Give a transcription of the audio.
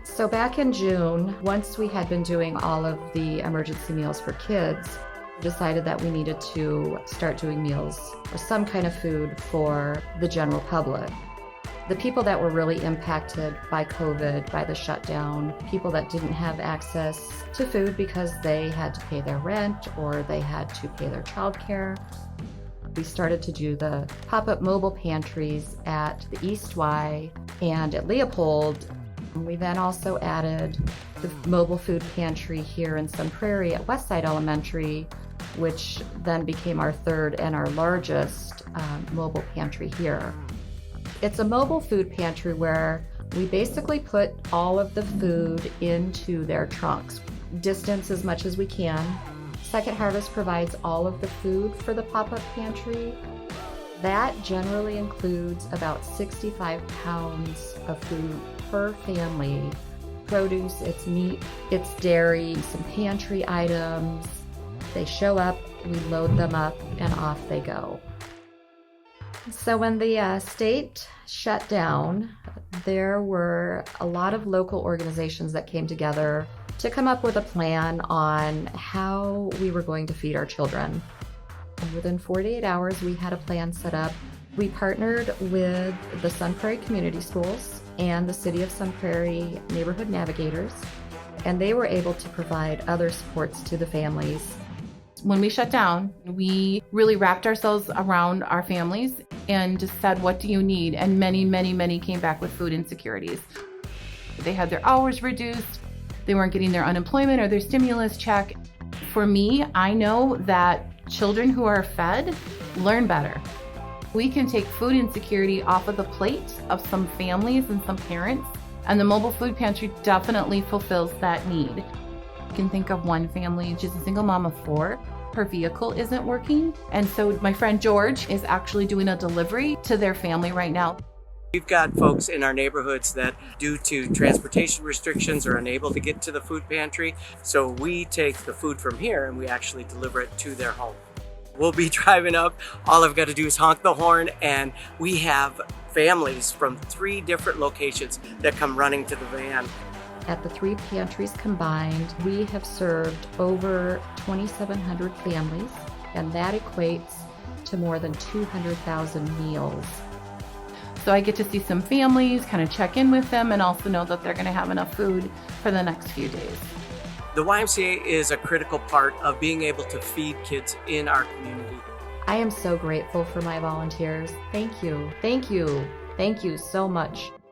So back in June, once we had been doing all of the emergency meals for kids, we decided that we needed to start doing meals or some kind of food for the general public. The people that were really impacted by COVID, by the shutdown, people that didn't have access to food because they had to pay their rent or they had to pay their childcare. We started to do the pop-up mobile pantries at the East Y and at Leopold. We then also added the mobile food pantry here in Sun Prairie at Westside Elementary, which then became our third and our largest mobile pantry here. It's a mobile food pantry where we basically put all of the food into their trunks, distance as much as we can. Second Harvest provides all of the food for the pop-up pantry. That generally includes about 65 pounds of food per family. Produce, it's meat, it's dairy, some pantry items. They show up, we load them up, and off they go. So when the state shut down, there were a lot of local organizations that came together to come up with a plan on how we were going to feed our children. And within 48 hours, we had a plan set up. We partnered with the Sun Prairie Community Schools and the City of Sun Prairie Neighborhood Navigators, and they were able to provide other supports to the families. When we shut down, we really wrapped ourselves around our families and just said, what do you need? And many came back with food insecurities. They had their hours reduced. They weren't getting their unemployment or their stimulus check. For me, I know that children who are fed learn better. We can take food insecurity off of the plate of some families and some parents, and the mobile food pantry definitely fulfills that need. You can think of one family, she's a single mom of 4. Her vehicle isn't working, and so my friend George is actually doing a delivery to their family right now. We've got folks in our neighborhoods that, due to transportation restrictions, are unable to get to the food pantry. So we take the food from here and we actually deliver it to their home. We'll be driving up. All I've got to do is honk the horn, and we have families from 3 different locations that come running to the van. At the 3 pantries combined, we have served over 2,700 families, and that equates to more than 200,000 meals. So I get to see some families, kind of check in with them, and also know that they're going to have enough food for the next few days. The YMCA is a critical part of being able to feed kids in our community. I am so grateful for my volunteers. Thank you. Thank you. Thank you so much.